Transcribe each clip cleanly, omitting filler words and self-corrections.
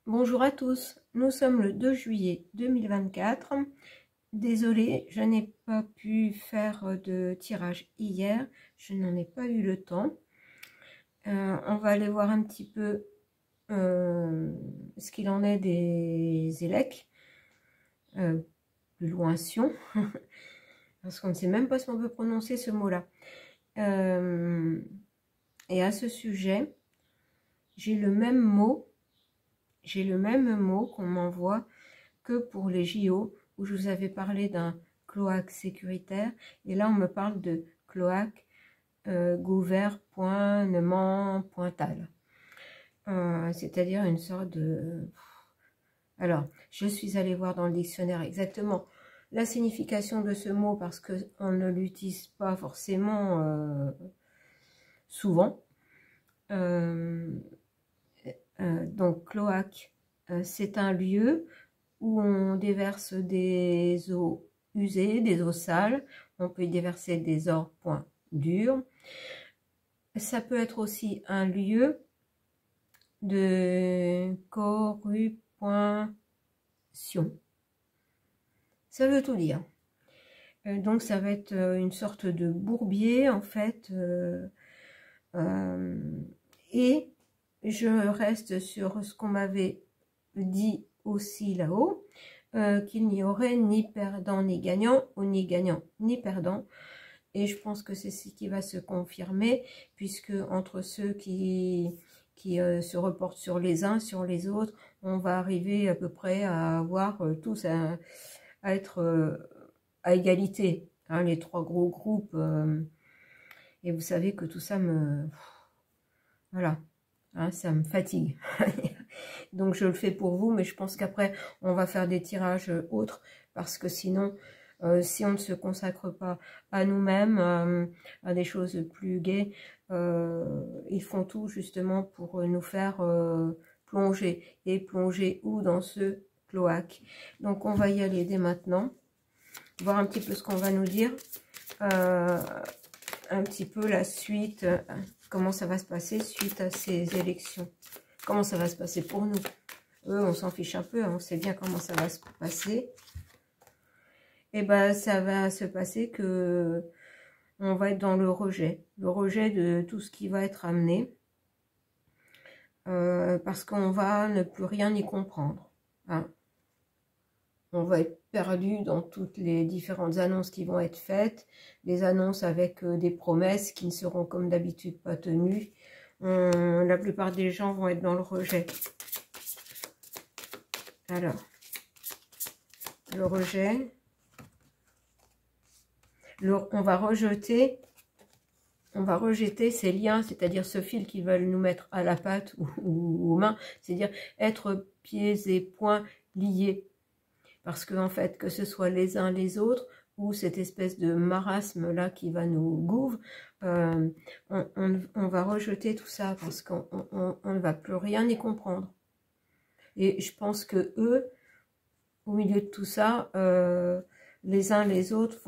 Bonjour à tous, nous sommes le 2 juillet 2024. Désolée, je n'ai pas pu faire de tirage hier, je n'en ai pas eu le temps. On va aller voir un petit peu ce qu'il en est des ELEC, plus loin Sion, parce qu'on ne sait même pas si on peut prononcer ce mot-là. Et à ce sujet, j'ai le même mot qu'on m'envoie que pour les JO, où je vous avais parlé d'un cloaque sécuritaire, et là on me parle de cloaque gouvernement pointal, c'est-à-dire une sorte de... Alors, je suis allée voir dans le dictionnaire exactement la signification de ce mot, parce qu'on ne l'utilise pas forcément souvent. Donc, cloaque, c'est un lieu où on déverse des eaux usées, des eaux sales. On peut y déverser des ors points durs. Ça peut être aussi un lieu de corruption. Ça veut tout dire. Donc ça va être une sorte de bourbier en fait. Et je reste sur ce qu'on m'avait dit aussi là-haut, qu'il n'y aurait ni perdant ni gagnant, ou ni gagnant ni perdant. Et je pense que c'est ce qui va se confirmer, puisque entre ceux qui se reportent sur les uns, sur les autres, on va arriver à peu près à avoir tous à être à égalité, hein, les trois gros groupes. Et vous savez que tout ça me... Voilà, hein, ça me fatigue. Donc je le fais pour vous, mais je pense qu'après on va faire des tirages autres, parce que sinon, si on ne se consacre pas à nous-mêmes, à des choses plus gaies, ils font tout justement pour nous faire plonger. Et plonger où? Dans ce cloaque. Donc on va y aller dès maintenant, voir un petit peu ce qu'on va nous dire, un petit peu la suite, comment ça va se passer suite à ces élections. Comment ça va se passer pour nous? Eux, on s'en fiche un peu, hein, on sait bien comment ça va se passer. Et ben, ça va se passer que on va être dans le rejet de tout ce qui va être amené, parce qu'on va ne plus rien y comprendre. Hein. On va être perdu dans toutes les différentes annonces qui vont être faites, des annonces avec des promesses qui ne seront comme d'habitude pas tenues. La plupart des gens vont être dans le rejet. Alors, le rejet, on va rejeter ces liens, c'est-à-dire ce fil qu'ils veulent nous mettre à la patte ou aux mains, c'est-à-dire être pieds et poings liés. Parce que en fait, que ce soit les uns les autres, ou cette espèce de marasme-là qui va nous gouver, on va rejeter tout ça, parce qu'on ne va plus rien y comprendre. Et je pense que eux, au milieu de tout ça, les uns les autres,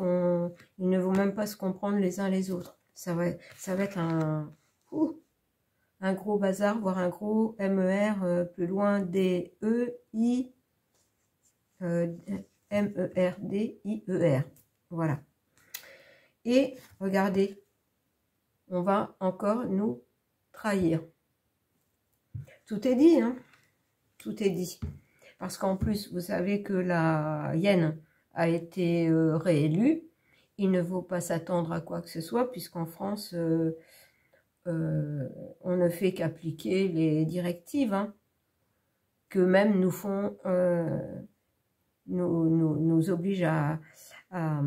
ils ne vont même pas se comprendre les uns les autres. Ça va être un gros bazar, voire un gros MER, plus loin des E-I, M-E-R-D-I-E-R. Voilà. Et regardez, on va encore nous trahir. Tout est dit, hein? Tout est dit. Parce qu'en plus, vous savez que la Yen a été réélue. Il ne faut pas s'attendre à quoi que ce soit, puisqu'en France, on ne fait qu'appliquer les directives, hein, que même nous font, nous obligent à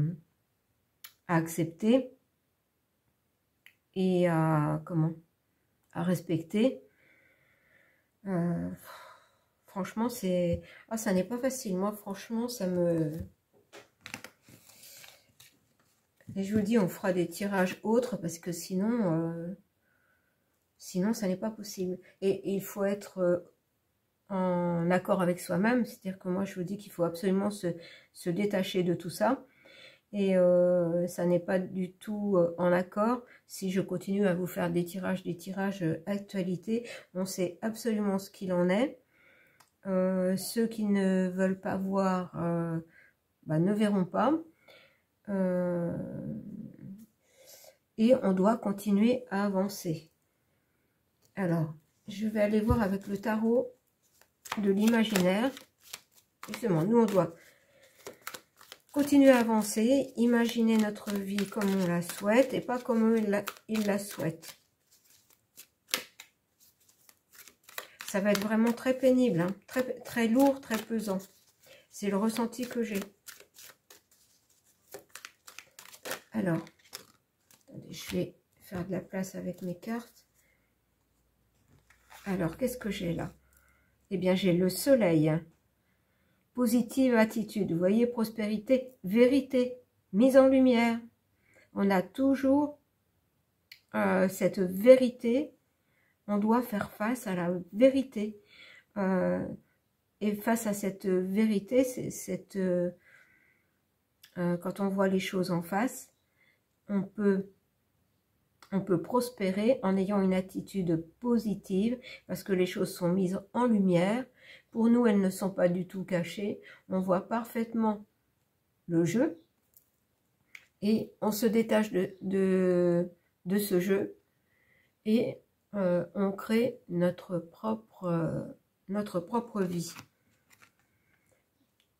accepter et à respecter. Franchement, c'est... Ah, ça n'est pas facile. Moi, franchement, ça me... Et je vous dis, on fera des tirages autres, parce que sinon, ça n'est pas possible. Et il faut être en accord avec soi-même. C'est-à-dire que moi, je vous dis qu'il faut absolument se détacher de tout ça. Et ça n'est pas du tout en accord si je continue à vous faire des tirages actualité. On sait absolument ce qu'il en est. Ceux qui ne veulent pas voir bah, ne verront pas. Et on doit continuer à avancer. Alors, je vais aller voir avec le tarot de l'imaginaire. Justement, nous on doit continuer à avancer, imaginer notre vie comme on la souhaite et pas comme eux ils la souhaitent. Ça va être vraiment très pénible, hein, très lourd, très pesant. C'est le ressenti que j'ai. Alors, attendez, je vais faire de la place avec mes cartes. Alors, qu'est-ce que j'ai là? Eh bien, j'ai le soleil. Positive attitude, vous voyez, prospérité, vérité, mise en lumière. On a toujours cette vérité. On doit faire face à la vérité. Et face à cette vérité, c'est quand on voit les choses en face, on peut prospérer en ayant une attitude positive parce que les choses sont mises en lumière. Pour nous, elles ne sont pas du tout cachées. On voit parfaitement le jeu et on se détache de ce jeu et on crée notre propre vie.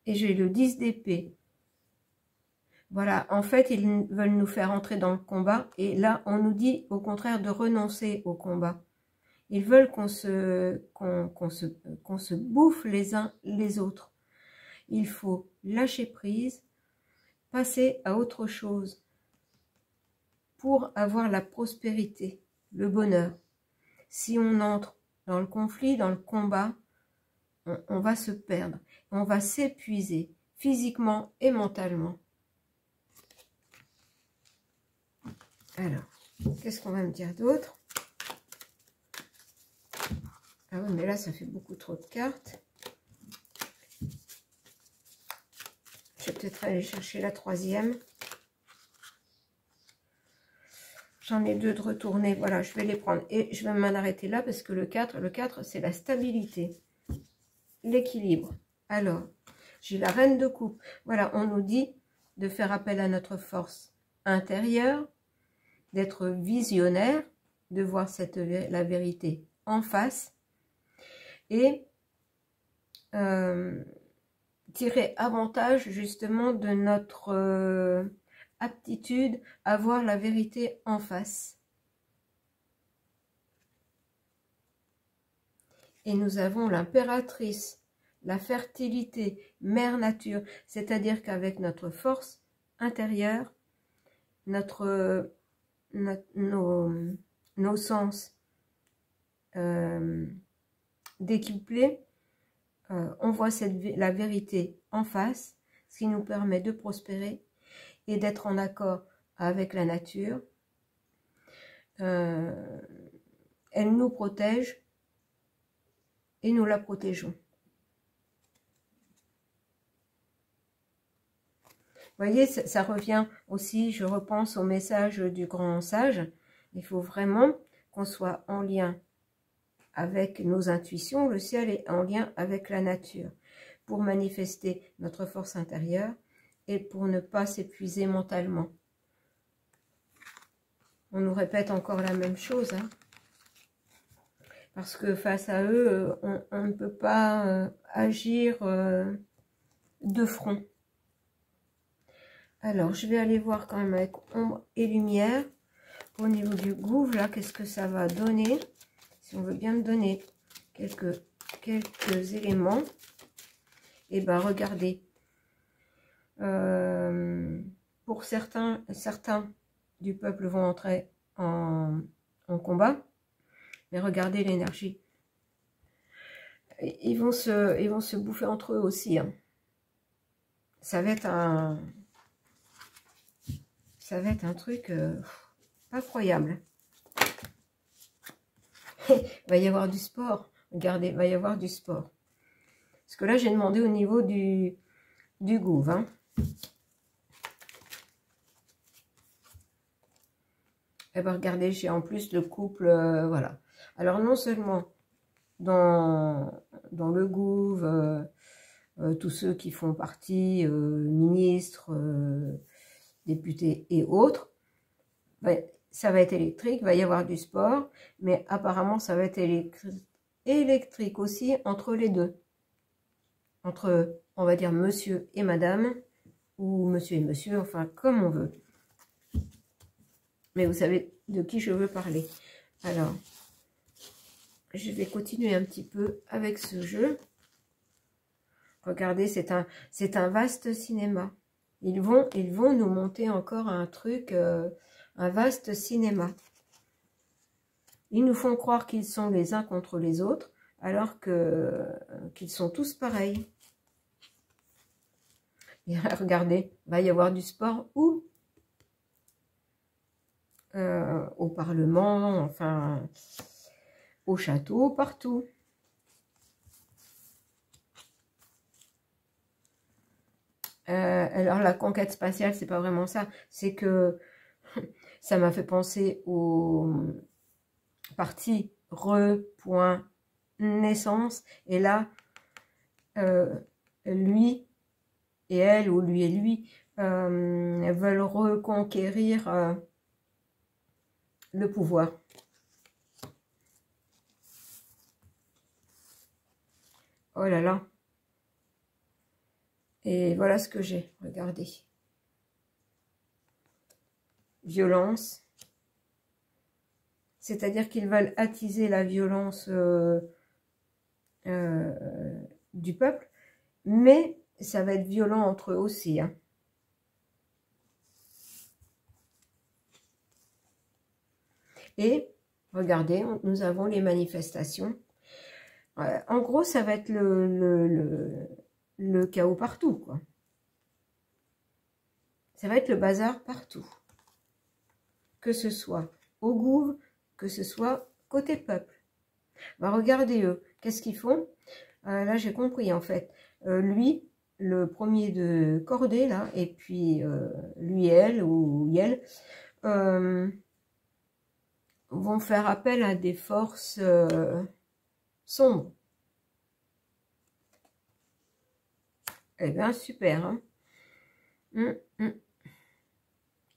Et j'ai le 10 d'épée. Voilà, en fait, ils veulent nous faire entrer dans le combat. Et là, on nous dit au contraire de renoncer au combat. Ils veulent qu'on se bouffe les uns les autres. Il faut lâcher prise, passer à autre chose pour avoir la prospérité, le bonheur. Si on entre dans le conflit, dans le combat, on va se perdre. On va s'épuiser physiquement et mentalement. Alors, qu'est-ce qu'on va me dire d'autre? Ah oui, mais là, ça fait beaucoup trop de cartes. Je vais peut-être aller chercher la troisième. J'en ai deux de retourner. Voilà, je vais les prendre. Et je vais m'en arrêter là parce que le 4, c'est la stabilité, l'équilibre. Alors, j'ai la reine de coupe. Voilà, on nous dit de faire appel à notre force intérieure, d'être visionnaire, de voir la vérité en face et tirer avantage justement de notre aptitude à voir la vérité en face. Et nous avons l'impératrice, la fertilité, mère nature, c'est-à-dire qu'avec notre force intérieure, nos sens décuplés, on voit la vérité en face, ce qui nous permet de prospérer et d'être en accord avec la nature. Elle nous protège et nous la protégeons. Vous voyez, ça revient aussi, je repense au message du grand sage. Il faut vraiment qu'on soit en lien avec nos intuitions. Le ciel est en lien avec la nature pour manifester notre force intérieure et pour ne pas s'épuiser mentalement. On nous répète encore la même chose, hein, parce que face à eux, on ne peut pas agir de front. Alors, je vais aller voir quand même avec ombre et lumière. Au niveau du gouffre, là, qu'est-ce que ça va donner? Si on veut bien me donner quelques éléments. Et ben, regardez. Pour certains du peuple vont entrer en combat. Mais regardez l'énergie. Ils vont se bouffer entre eux aussi. Hein. Ça va être un truc incroyable. Il va y avoir du sport. Regardez, il va y avoir du sport. Parce que là, j'ai demandé au niveau du gouffre. Hein. Et bien, regardez, j'ai en plus le couple, voilà. Alors, non seulement dans le gouv, tous ceux qui font partie, ministres, députés et autres, ça va être électrique, il va y avoir du sport, mais apparemment ça va être électrique aussi entre les deux. Entre, on va dire, monsieur et madame, ou monsieur et monsieur, enfin comme on veut. Mais vous savez de qui je veux parler. Alors, je vais continuer un petit peu avec ce jeu. Regardez, c'est un vaste cinéma. Ils vont nous monter encore un truc, un vaste cinéma. Ils nous font croire qu'ils sont les uns contre les autres, alors qu'ils sont tous pareils. Et regardez, il va y avoir du sport où au Parlement, enfin, au château, partout. Alors, la conquête spatiale, c'est pas vraiment ça. C'est que ça m'a fait penser au parti re.naissance. Et là, lui et elle, ou lui et lui, veulent reconquérir le pouvoir. Oh là là. Et voilà ce que j'ai, regardez. Violence. C'est-à-dire qu'ils veulent attiser la violence du peuple, mais ça va être violent entre eux aussi. Hein. Et, regardez, nous avons les manifestations. En gros, ça va être le chaos partout, quoi. Ça va être le bazar partout. Que ce soit au gouv, que ce soit côté peuple. Bah, regardez eux, qu'est-ce qu'ils font? Là, j'ai compris, en fait. Lui, le premier de cordée, là, et puis lui et elle, ou elle, vont faire appel à des forces sombres. Eh bien, super, hein.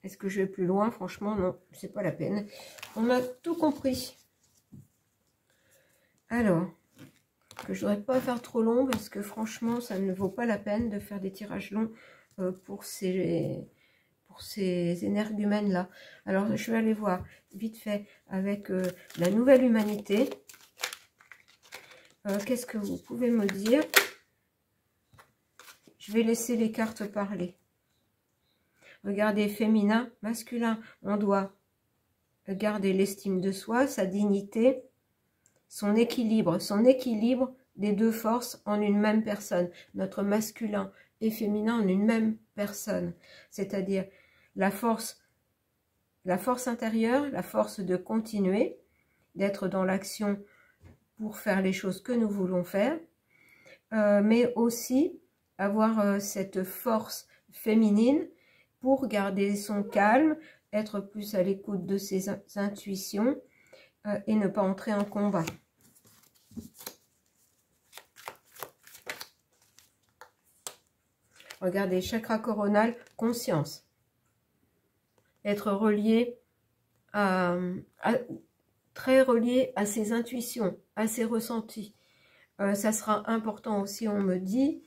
Est-ce que je vais plus loin? Franchement, non, c'est pas la peine. On a tout compris. Alors, que je ne voudrais pas faire trop long, parce que franchement, ça ne vaut pas la peine de faire des tirages longs pour ces énergumènes-là. Alors, je vais aller voir vite fait avec la nouvelle humanité. Qu'est-ce que vous pouvez me dire? Je vais laisser les cartes parler. Regardez, féminin, masculin, on doit garder l'estime de soi, sa dignité, son équilibre des deux forces en une même personne. Notre masculin et féminin en une même personne. C'est-à-dire la force intérieure, la force de continuer, d'être dans l'action pour faire les choses que nous voulons faire, mais aussi avoir cette force féminine pour garder son calme, être plus à l'écoute de ses intuitions et ne pas entrer en combat. Regardez, chakra coronal, conscience. Être relié très relié à ses intuitions, à ses ressentis. Ça sera important aussi, on me dit,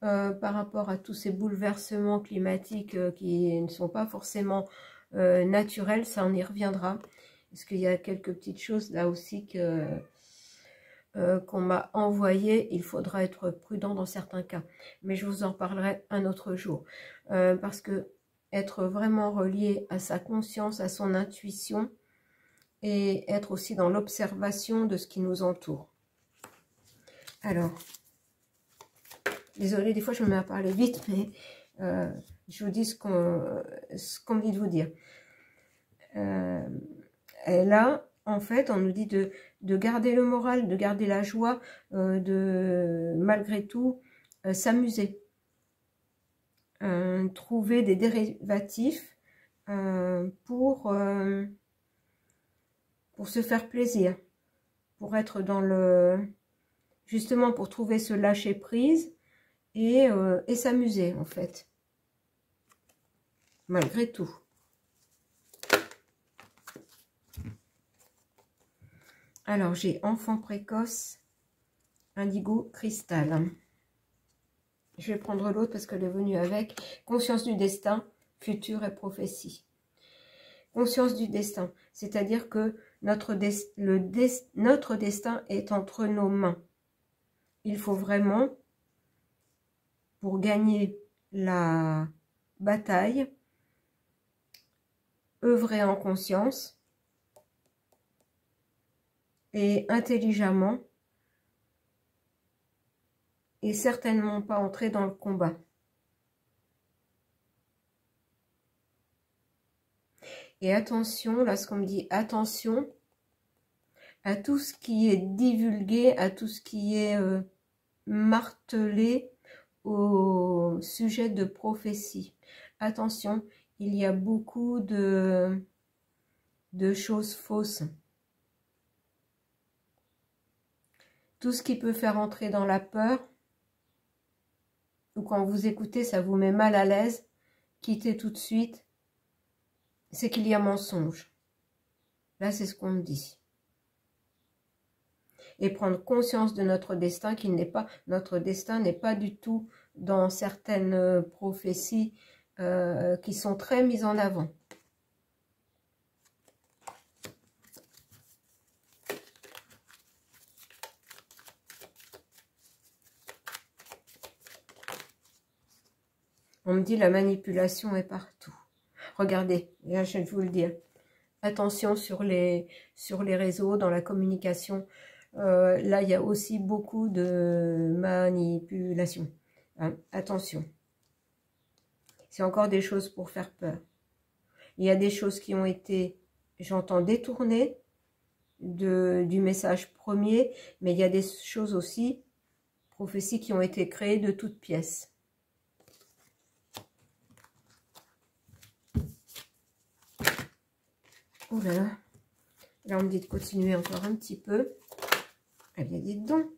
par rapport à tous ces bouleversements climatiques qui ne sont pas forcément naturels, ça on y reviendra. Parce qu'il y a quelques petites choses là aussi qu'on m'a envoyées. Il faudra être prudent dans certains cas. Mais je vous en parlerai un autre jour. Parce que être vraiment relié à sa conscience, à son intuition, et être aussi dans l'observation de ce qui nous entoure. Alors, désolée, des fois je me mets à parler vite, mais je vous dis ce qu'on me dit de vous dire. Et là, en fait, on nous dit de garder le moral, de garder la joie, de malgré tout s'amuser. Trouver des dérivatifs pour se faire plaisir. pour être dans le... Justement pour trouver ce lâcher prise et s'amuser en fait. Malgré tout. Alors j'ai enfant précoce, indigo, cristal. Je vais prendre l'autre parce qu'elle est venue avec. Conscience du destin, futur et prophétie. Conscience du destin, c'est-à-dire que notre destin est entre nos mains. Il faut vraiment, pour gagner la bataille, œuvrer en conscience et intelligemment et certainement pas entrer dans le combat. Et attention, là ce qu'on me dit, attention à tout ce qui est divulgué, à tout ce qui est martelé au sujet de prophétie. Attention, il y a beaucoup de choses fausses. Tout ce qui peut faire entrer dans la peur, ou quand vous écoutez, ça vous met mal à l'aise, quittez tout de suite, c'est qu'il y a mensonge. Là, c'est ce qu'on me dit. Et prendre conscience de notre destin, notre destin n'est pas du tout dans certaines prophéties qui sont très mises en avant. On me dit la manipulation est partout. Regardez, là je vais vous le dire. Attention sur les réseaux, dans la communication. Là, il y a aussi beaucoup de manipulation. Hein, attention. C'est encore des choses pour faire peur. Il y a des choses qui ont été, j'entends, détournées du message premier, mais il y a des choses aussi, prophéties, qui ont été créées de toutes pièces. Oh là là. Là, on me dit de continuer encore un petit peu. Eh bien, dites donc.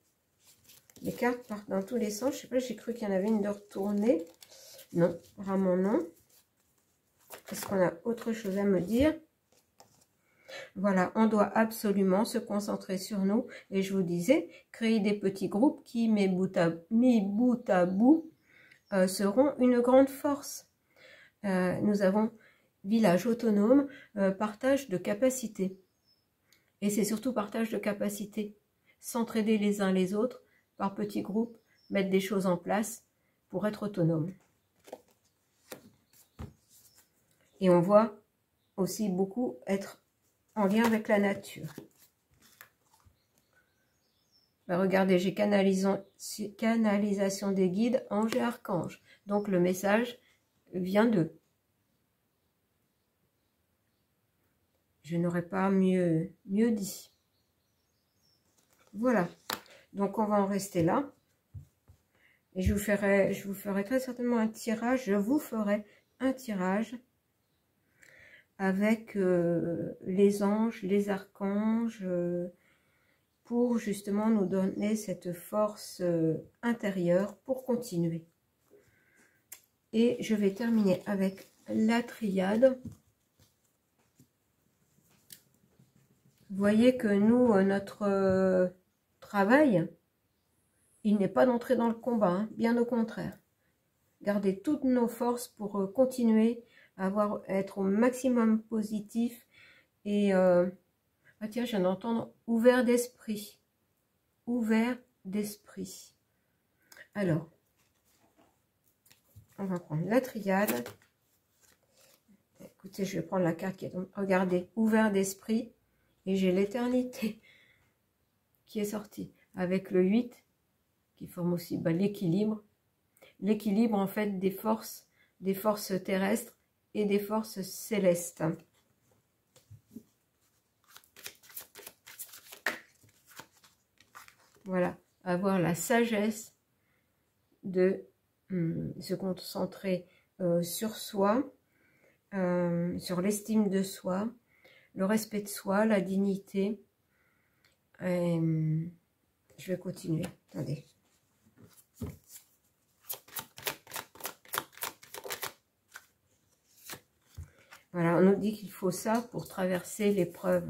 Les cartes partent dans tous les sens. Je sais pas, j'ai cru qu'il y en avait une de retournée. Non, vraiment non. Est-ce qu'on a autre chose à me dire? Voilà, on doit absolument se concentrer sur nous. Et je vous disais, créer des petits groupes qui, mis bout à bout, seront une grande force. Nous avons village autonome, partage de capacités. Et c'est surtout partage de capacités. S'entraider les uns les autres, par petits groupes, mettre des choses en place pour être autonome. Et on voit aussi beaucoup être en lien avec la nature. Ben regardez, j'ai canalisation des guides, anges et archanges. Donc le message vient d'eux. Je n'aurais pas mieux dit. Voilà. Donc, on va en rester là. Et je vous ferai très certainement un tirage. Je vous ferai un tirage avec les anges, les archanges, pour justement nous donner cette force intérieure pour continuer. Et je vais terminer avec la triade. Vous voyez que nous, notre travail, il n'est pas d'entrer dans le combat, hein, bien au contraire. Garder toutes nos forces pour continuer à être au maximum positif et ah tiens, je viens d'entendre ouvert d'esprit. Ouvert d'esprit. Alors, on va prendre la triade. Écoutez, je vais prendre la carte qui est... Regardez, ouvert d'esprit. Et j'ai l'éternité qui est sortie. Avec le 8, qui forme aussi l'équilibre. L'équilibre, en fait, des forces terrestres et des forces célestes. Voilà, avoir la sagesse de se concentrer sur soi, sur l'estime de soi, le respect de soi, la dignité, je vais continuer. Attendez. Voilà, on nous dit qu'il faut ça pour traverser l'épreuve.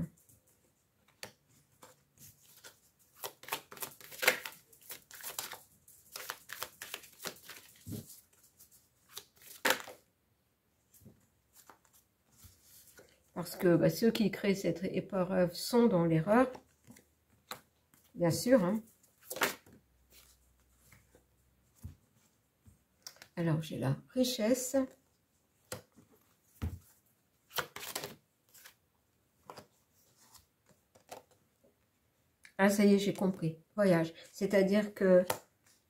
Parce que bah, ceux qui créent cette épreuve sont dans l'erreur. Bien sûr. Hein. Alors, j'ai la richesse. Ah, ça y est, j'ai compris. Voyage. C'est-à-dire que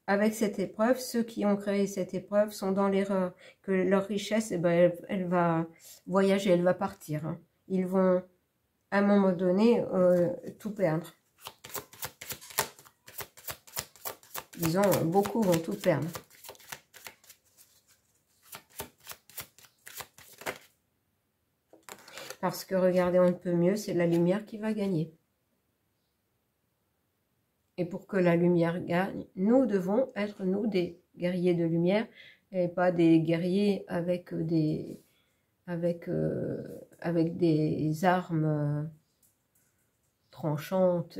avec cette épreuve, ceux qui ont créé cette épreuve sont dans l'erreur. Que leur richesse, eh ben, elle va voyager, elle va partir. Hein. Ils vont, à un moment donné, tout perdre. Disons, beaucoup vont tout perdre. Parce que, regardez, on ne peut mieux, c'est la lumière qui va gagner. Et pour que la lumière gagne, nous devons être, nous, des guerriers de lumière, et pas des guerriers avec des armes tranchantes,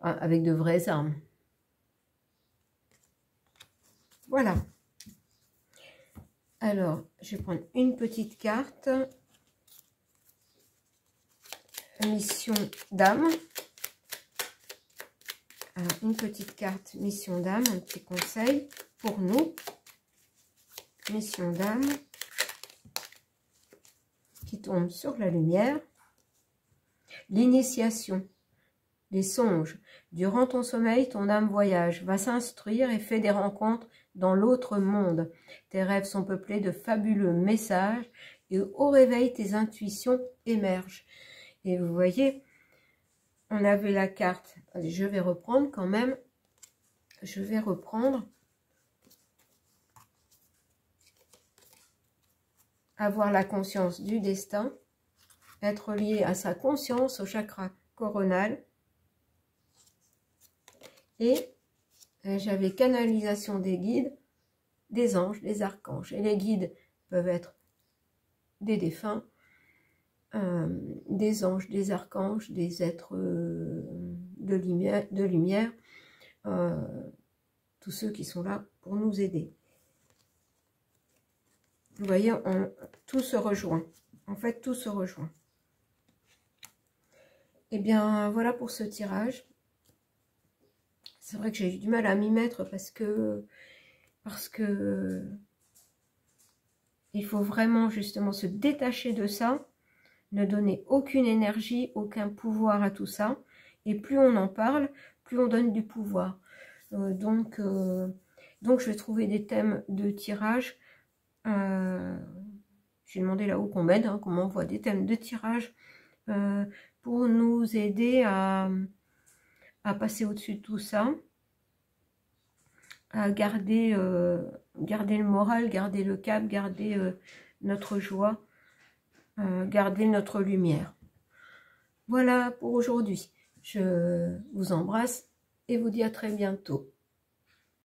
avec de vraies armes. Voilà. Alors, je vais prendre une petite carte. Mission d'âme. Alors, une petite carte mission d'âme, un petit conseil pour nous. Mission d'âme qui tombe sur la lumière. L'initiation, les songes. Durant ton sommeil, ton âme voyage, va s'instruire et fait des rencontres dans l'autre monde. Tes rêves sont peuplés de fabuleux messages et au réveil, tes intuitions émergent. Et vous voyez, on avait la carte, je vais reprendre quand même, je vais reprendre, avoir la conscience du destin, être lié à sa conscience, au chakra coronal, et j'avais canalisation des guides, des anges, des archanges, et les guides peuvent être des défunts, des anges, des archanges, des êtres de lumière, tous ceux qui sont là pour nous aider. Vous voyez, tout se rejoint. En fait, tout se rejoint. Et bien, voilà pour ce tirage. C'est vrai que j'ai eu du mal à m'y mettre parce que il faut vraiment justement se détacher de ça, ne donner aucune énergie, aucun pouvoir à tout ça. Et plus on en parle, plus on donne du pouvoir. Donc, je vais trouver des thèmes de tirage. J'ai demandé là-haut qu'on m'aide, hein, qu'on m'envoie des thèmes de tirage pour nous aider à passer au-dessus de tout ça, à garder le moral, garder le cap, garder notre joie, garder notre lumière. Voilà pour aujourd'hui. Je vous embrasse et vous dis à très bientôt.